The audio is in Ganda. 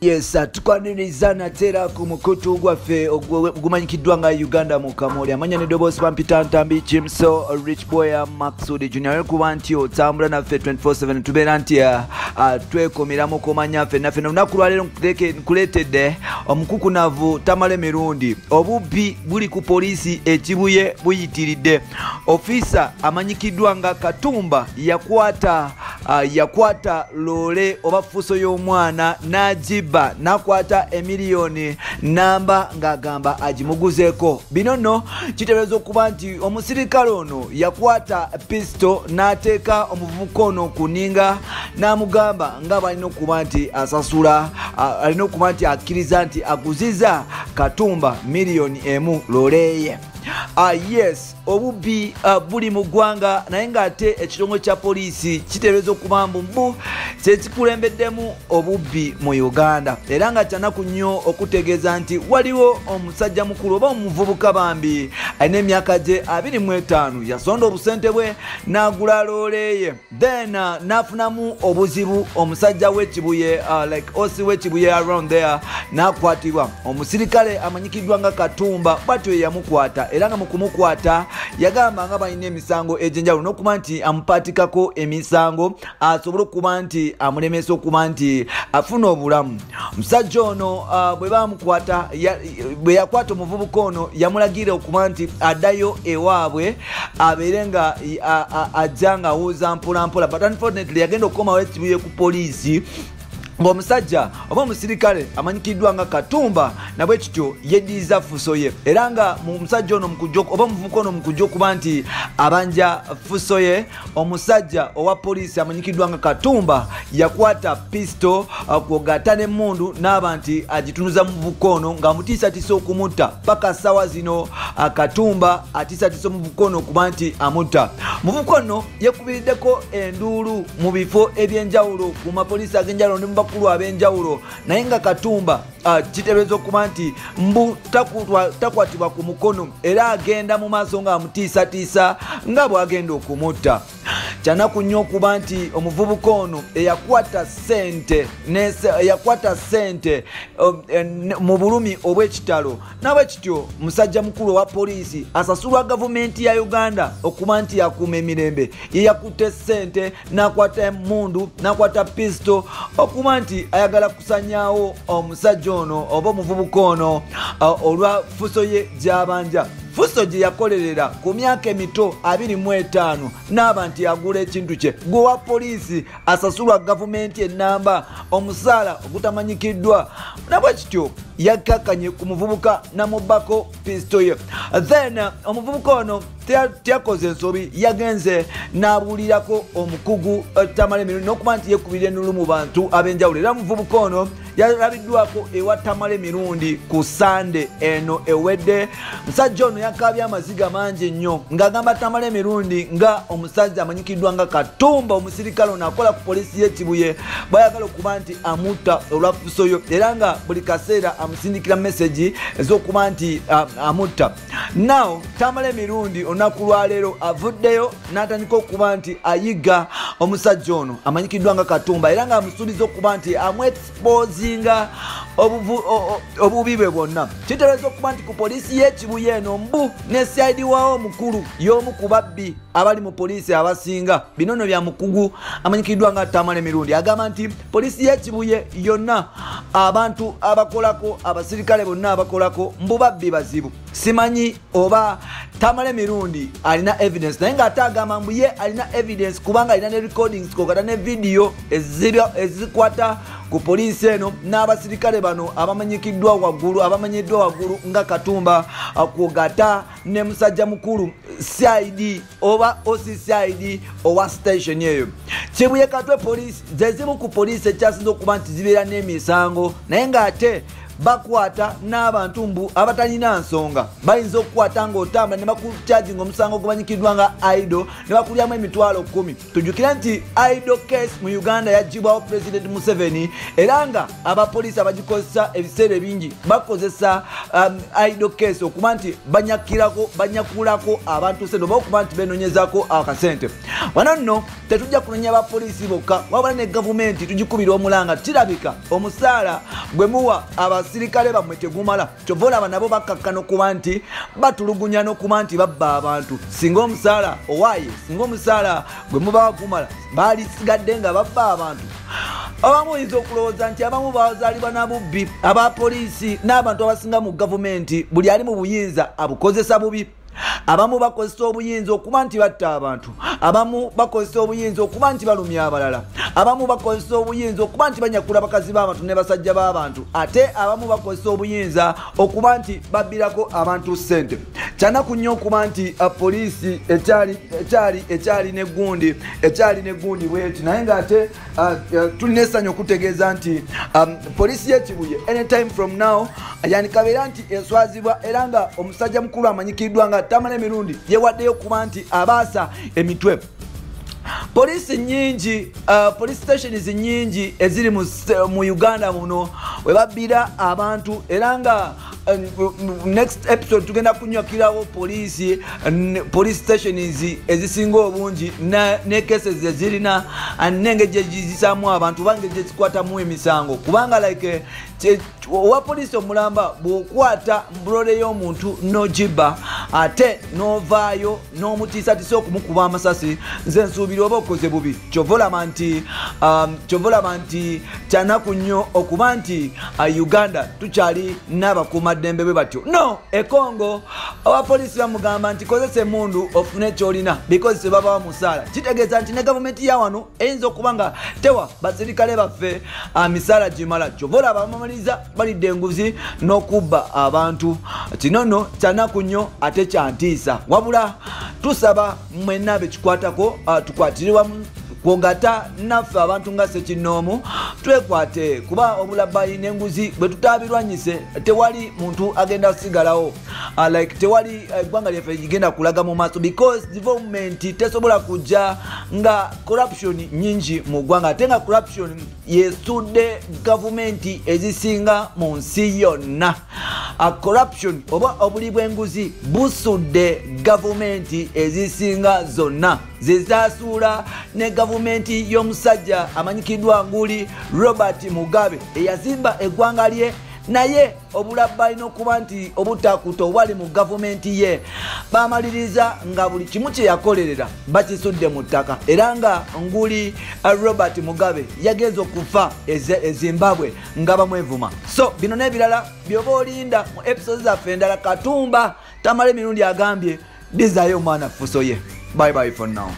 Yes, tukwaniriza natera ku mukutu gwaffe ogumanyikiddwa nga Uganda mu Kamoli amanya ne Dobosi Pampita Ntambi Chimso Rich Boy Maxud Junior kuba nti otambula naffe 24/7 tubeera nti twekomeramu komanya ffe naffe olunaku lwaleero nkuleetedde omukukunavu tamale mirundi obubbi buli ku poliisi ekibuye buyitiridde ofisa amanyikiddwa nga Katumba yakwata loole oba fuso y'omwana n'agiba nakwata emiliyoni namba ng'agamba agimuguzeeko. Bino nno kitegeeza okuba nti omusirikale ono yakwata pisto n'ateeka omuvubuka ono ku nninga n'amugamba nga balina okuba nti asasula alina okuba nti akkiriza nti aguziza Katumba miliyoni emu loole. Yes, obubbi buli mu ggwanga naye ng'ate ekitongole kya poliisi kitegeeza okuba mbu kyekikulembeddemu obubbi mu Uganda era nga kyanaku nnyo okutegeeza nti waliwo omusajja mukulu oba omuvubuka bambi alina emyaka gye 25 yasonda obusente bwe n'agula loole ye then n'afunamu obuzibu omusajja w'ekibuye like osi w'ekibuye around there n'akwatibwa omusirikale amanyikiddwa nga Katumba bwatyo yamukwata era nga mu kumukwata yagamba nga balina emisango egy'enjawulo n'okuba nti amupaatikako emisango asobole okuba nti amulemesa okuba nti afuna obulamu. Omusajja ono bwe yakwata omuvubuka ono yamulagira okuba nti addayo ewaabwe abeere nga ajja nga awuuza mpolampola but unfortunately yagenda okukomawo ekibuye ku poliisi ng'omusajja oba omusirikale amanyikiddwa nga Katumba nabwe kityo yeddiza fuso ye era nga omusajja ono oba omuvubuka ono mukujja okuba nti abanja fuso ye omusajja owa poliisi amanyikiddwa nga Katumba yakwata pisto kwogata n'emmundu n'aba nti agitunuza muvubuka ono ng'amutiisatiisa okumutta paka ssaawa zino Katumba atiisatiisa omuvubuka ono okuba nti amutta. Muvubuka ono yekubiriddeko enduulu mu bifo eby'enjawulo ku mapoliisi ag'enjawulo ne mu bakulu ab'enjawulo naye nga Katumba kitegeeza okuba nti mbu takwatibwa ku mukono era agenda mu maaso ng'amutiisatiisa nga bw'agenda okumutta. Kyanaku nnyo okuba nti omuvubuka ono eyakwata ssente mu bulumi obw'ekitalo nabwe kityo musajja mukulu owa poliisi asasulwa gavumenti ya Uganda okuba nti yakuuma emirembe ye yakutte ssente n'akwata emmundu n'akwata pisto okuba nti ayagala kusanyaawo omusajja ono oba omuvubuka ono olwa fuso ye gy'abanja. Fuso gye yakolerera ku myaka emito 25 n'aba nti agula ekintu kye gwewa poliisi asasulwa gavumenti ennamba omusaala ogutamanyikiddwa nabwe kityo yakkakkanye ku muvubuka namubbako pisto ye then omuvubuka ono tyakoze ensobi yagenze n'abuulirako omukugu Tamale Mirundi n'okuba nti yekubira ennulu mu bantu ab'enjawulo era omuvubuka ono yalabiddwako ewa Tamale Mirundi ku Sande eno ewedde. Musajja ono yakaabye amaziga mangi nnyo ng'agamba Tamale Mirundi nga omusajja amanyikiddwa nga Katumba omusirikale ono akola ku poliisi y'ekibuye bw'ayagala okuba nti amutta olwa fuso yo era nga buli kaseera amusindikira message ez'okuba nti amutta. Now Tamale Mirundi olunaku lwaleero avuddeyo n'atandika okuba nti ayiga omusajja ono amanyikiddwa nga Katumba era nga amusuubiza okuba nti amwexposinga obubi bwe bwonna. Kitegeeza okuba nti ku poliisi y'ekibuye eno mbu ne side waawo omukulu y'omu ku babbi abali mu poliisi abasinga. Bino nno bya mukugu amanyikiddwa nga Tamale Mirundi agamba nti poliisi y'ekibuye yonna abantu abakolako abasirikale bonna abakolako mbu babbi bazibu. Simanyi oba Tamale Mirundi alina evidence naye ng'ate agamba mbu ye alina evidence kubanga alina ne recordings kwogata ne video ezikwata ku poliisi eno n'abasirikale bano abamanyikiddwa waggulu nga Katumba kwogata ne musajja mukulu CID oba OCCID owa station eyo. Kibuye Katwe poliisi zezimu ku poliisi ekyasinza okuba nti zibeera n'emisango naye ng'ate bakwata n'abantu mbu abatalina nsonga bayinza okukwata ng'otambula ne bakukyajinga omusango ogumanyikiddwa nga idol ne bakulyamu emitwalo 10. Tujjukira nti idol case mu Uganda yagibwawo President Museveni era nga abapoliisi abagikozesa ebiseera ebingi bakozesa idol case okuba nti banyakulako abantu sente oba okuba nti benoonyezako akasente. Wano nno tetujja kunonya abapoliisi bokka wabula ne gavumenti tugikubira omulanga kirabika omusaala gwe muwa abasirikale bammwe tegumala kyova olaba nabo bakkakkana okuba nti batulugunya n'okuba nti babba abantu. Singa omusaala owaaye singa omusaala gwe muba gumala baalisigadde nga babba abantu abamu oyinza okulowooza nti abamu bazaalibwa nabubbi abapoliisi n'abantu abasinga mu gavumenti buli ali mu buyinza abukozesa bubi. Abamu bakozesa obuyinza okuba nti batta abantu, abamu bakozesa obuyinza okuba nti balumya abalala, abamu bakozesa obuyinza okuba nti banyakula bakazi b'abantu ne basajja b'abantu, ate abamu bakozesa obuyinza okuba nti babbirako abantu ssente. Kyanaku nnyo okuba nti poliisi ekyali negundi bweti naye ng'ate tulina essanyu okutegeeza nti poliisi y'ekibuye anytime from now yandikabeera nti eswazibwa era nga omusajja mukulu amanyikiddwa nga tamala emirundi yewaddeyo okuba nti abaasa emitwe. Police nyingi police stations nyingi eziri mu Uganda muno webabbira abantu era nga next episode tugenda kunywakirawo police stations ezisinga obungi ne cases ezirina nenge gyezisaamu abantu bange gyezikwatamu emisango kubanga like owa police omulamba bw'okwata mbrole y'omuntu n'ogiba ate n'ovaayo n'omutiisatiisa okumukuba amasasi nze nsuubira oba okoze bubi. Kyova olaba nti kyanaku nnyo okuba nti Uganda tukyali n'abakuumaddembe bwe batyo. No, Congo abapoliisi bamugamba nti kozesa emmundu ofune kyolina because tebabawa musaala. Kitegeeza nti ne gavumenti ya wano eyinza okuba nga tewa basirikale baffe misaala gimala. Kyova olaba bamamaliza balidde enguzi n'okubba abantu. Kino nno kyanaku nnyo ate kyantiisa wabula tusaba mwenna bekikwatako tukwatire wamu kwogata naffe abantu nga Ssekinnoomu twekwate kuba obulabbayi n'enguzi bwe tutaabirwanyise tewali muntu agenda kusigalawo like tewali eggwanga lyaffe ligenda kulaga mu maaso because development tesobola kujja nga corruption nyingi mu ggwanga ate nga corruption yesudde gavumenti ezisinga mu nsi yonna. Corruption oba obuli bw'enguzi busudde gavumenti ezisinga zonna zezasuula ne gavumenti y'omusajja amanyikiddwa nguli Robert Mugabe eyazimba eggwanga lye naye obulabbayi n'okuba nti obutakuta obwali mu gavumenti ye bamaliriza nga buli kimu kye yakolerera bakisudde mu ttaka era nga nguli Robert Mugabe yagenza okufa e Zimbabwe nga bamwevuma. So bino n'ebirala byoba olinda mu episodes zaffe endala. Katumba tamala emirundi agambye dizaayo omwana ffuso ye. Bye bye for now.